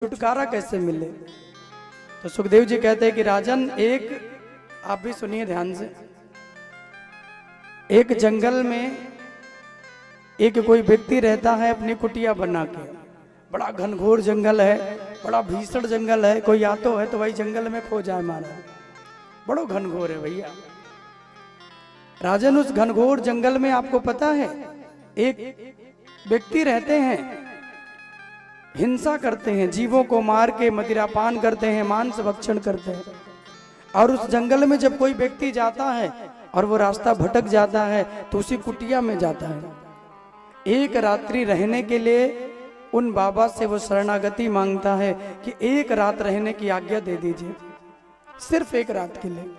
छुटकारा कैसे मिले। तो सुखदेव जी कहते हैं कि राजन, एक आप भी सुनिए ध्यान से। एक जंगल में एक कोई व्यक्ति रहता है अपनी कुटिया बना के। बड़ा घनघोर जंगल है, बड़ा भीषण जंगल है। कोई आतो है तो वही जंगल में खो जाए महाराज, बड़ो घनघोर है भैया। राजन, उस घनघोर जंगल में आपको पता है एक व्यक्ति रहते हैं, हिंसा करते हैं, जीवों को मार के मदिरापान करते हैं, मांस भक्षण करते हैं। और उस जंगल में जब कोई व्यक्ति जाता है और वो रास्ता भटक जाता है तो उसी कुटिया में जाता है। एक रात्रि रहने के लिए उन बाबा से वो शरणागति मांगता है कि एक रात रहने की आज्ञा दे दीजिए, सिर्फ एक रात के लिए।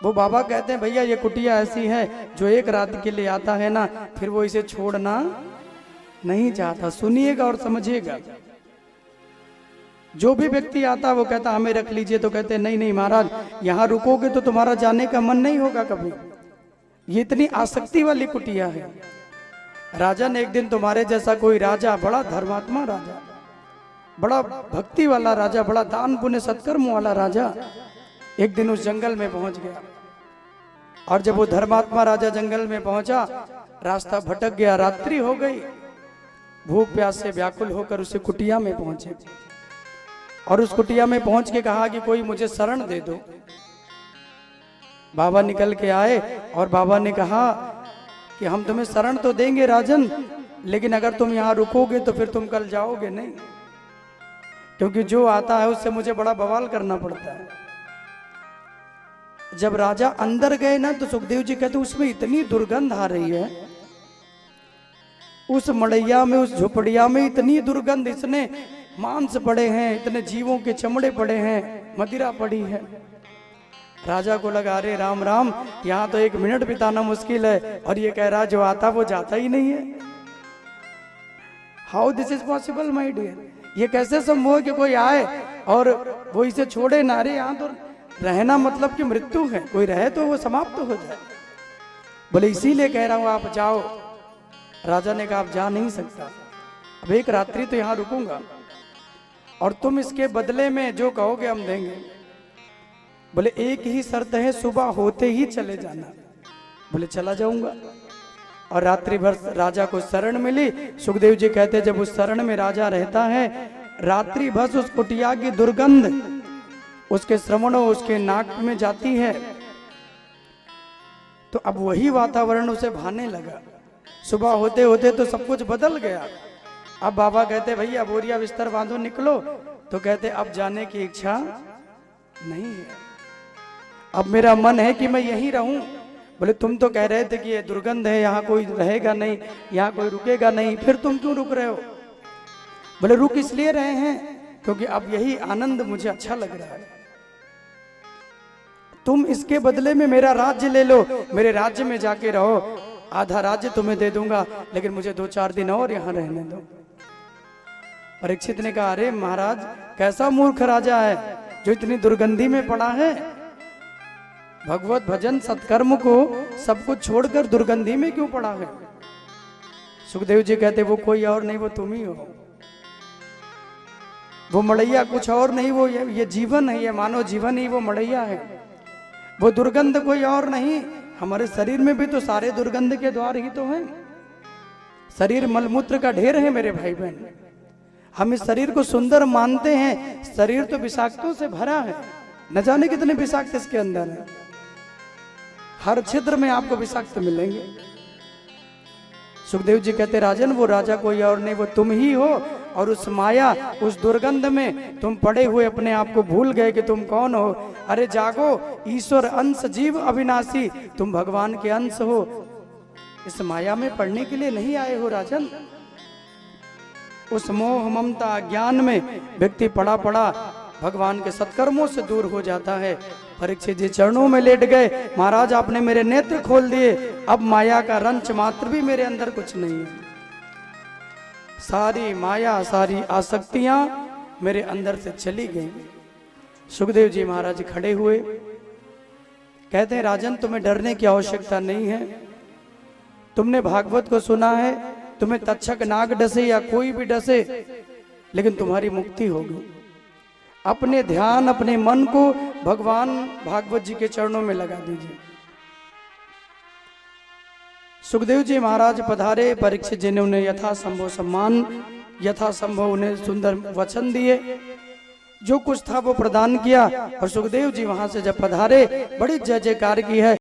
वो बाबा कहते हैं भैया ये कुटिया ऐसी है जो एक रात के लिए आता है ना, फिर वो इसे छोड़ना नहीं चाहता। सुनिएगा और समझिएगा। जो भी व्यक्ति आता वो कहता हमें रख लीजिए, तो कहते नहीं नहीं महाराज, यहां रुकोगे तो तुम्हारा जाने का मन नहीं होगा कभी। ये इतनी आसक्ति वाली कुटिया है। राजन, एक दिन तुम्हारे जैसा कोई राजा, बड़ा धर्मात्मा राजा, बड़ा भक्ति वाला राजा, बड़ा दान पुण्य सत्कर्म वाला राजा, एक दिन उस जंगल में पहुंच गया। और जब वो धर्मात्मा राजा जंगल में पहुंचा, रास्ता भटक गया, रात्रि हो गई। भूख प्यास से व्याकुल होकर उसे कुटिया में पहुंचे और उस कुटिया में पहुंच के कहा कि कोई मुझे शरण दे दो। बाबा निकल के आए और बाबा ने कहा कि हम तुम्हें शरण तो देंगे राजन, लेकिन अगर तुम यहां रुकोगे तो फिर तुम कल जाओगे नहीं, क्योंकि जो आता है उससे मुझे बड़ा बवाल करना पड़ता है। जब राजा अंदर गए ना तो सुखदेव जी कहते उसमें इतनी दुर्गंध आ रही है, उस मड़ैया में, उस झोपड़िया में इतनी दुर्गंध, इसने मांस पड़े हैं, इतने जीवों के चमड़े पड़े हैं, मदिरा पड़ी है। राजा को लगा अरे राम राम, यहाँ तो एक मिनट बिताना मुश्किल है, और ये कह रहा जो आता वो जाता ही नहीं है। How this is possible my dear, ये कैसे संभव है कि कोई आए और वो इसे छोड़े ना। रे यहाँ तो रहना मतलब कि मृत्यु है, कोई रहे तो वो समाप्त हो जाए। बोले इसीलिए कह रहा हूं आप जाओ। राजा ने कहा आप जा नहीं सकता, अब एक रात्रि तो यहां रुकूंगा और तुम इसके बदले में जो कहोगे हम देंगे। बोले एक ही शर्त है, सुबह होते ही चले जाना। बोले चला जाऊंगा। और रात्रि भर राजा को शरण मिली। सुखदेव जी कहते जब उस शरण में राजा रहता है, रात्रि भर उस कुटिया की दुर्गंध उसके श्रवणों, उसके नाक में जाती है, तो अब वही वातावरण उसे भाने लगा। सुबह होते होते तो सब कुछ बदल गया। अब बाबा कहते भैया बोरिया बिस्तर बांधो निकलो, तो कहते अब जाने की इच्छा नहीं है, अब मेरा मन है कि मैं यहीं रहूं। बोले तुम तो कह रहे थे कि ये दुर्गंध है, यहाँ कोई रहेगा नहीं, यहाँ कोई रुकेगा नहीं, फिर तुम क्यों रुक रहे हो? बोले रुक इसलिए रहे हैं क्योंकि अब यही आनंद मुझे अच्छा लग रहा है। तुम इसके बदले में मेरा राज्य ले लो, मेरे राज्य में जाके रहो, आधा राज्य तुम्हें दे दूंगा, लेकिन मुझे 2-4 दिन और यहां रहने दो। परीक्षित ने कहा अरे महाराज, कैसा मूर्ख राजा है जो इतनी दुर्गंधी में पड़ा है। भगवत भजन सत्कर्म को सब कुछ छोड़कर दुर्गंधी में क्यों पड़ा है? सुखदेव जी कहते वो कोई और नहीं, वो तुम ही हो। वो मड़ैया कुछ और नहीं, वो ये जीवन है, ये मानव जीवन ही वो मड़ैया है। वो दुर्गंध कोई और नहीं। हमारे शरीर में भी तो सारे दुर्गंध के द्वार ही तो हैं। शरीर मलमूत्र का ढेर है मेरे भाई बहन। हम इस शरीर को सुंदर मानते हैं, शरीर तो विषाक्तों से भरा है। न जाने कितने विषाक्त इसके अंदर है। हर छिद्र में आपको विषाक्त मिलेंगे। सुखदेव जी कहते राजन वो राजा कोई और नहीं, वो तुम ही हो। और उस माया, उस दुर्गंध में तुम पड़े हुए अपने आप को भूल गए कि तुम कौन हो। अरे जागो, ईश्वर अंश जीव अविनाशी, तुम भगवान के अंश हो। इस माया में पड़ने के लिए नहीं आए हो राजन। उस मोह ममता ज्ञान में व्यक्ति पड़ा पड़ा भगवान के सत्कर्मों से दूर हो जाता है। परीक्षित जी चरणों में लेट गए, महाराज आपने मेरे नेत्र खोल दिए, अब माया का रंच मात्र भी मेरे अंदर कुछ नहीं है। सारी माया, सारी आसक्तियां मेरे अंदर से चली गई। सुखदेव जी महाराज खड़े हुए, कहते हैं राजन तुम्हें डरने की आवश्यकता नहीं है। तुमने भागवत को सुना है, तुम्हें तक्षक नाग डसे या कोई भी डसे, लेकिन तुम्हारी मुक्ति होगी। अपने ध्यान, अपने मन को भगवान भागवत जी के चरणों में लगा दीजिए। सुखदेव जी महाराज पधारे, परीक्षित जी ने उन्हें यथासंभव सम्मान, यथासंभव उन्हें सुंदर वचन दिए, जो कुछ था वो प्रदान किया। और सुखदेव जी वहां से जब पधारे, बड़ी जय जयकार की है।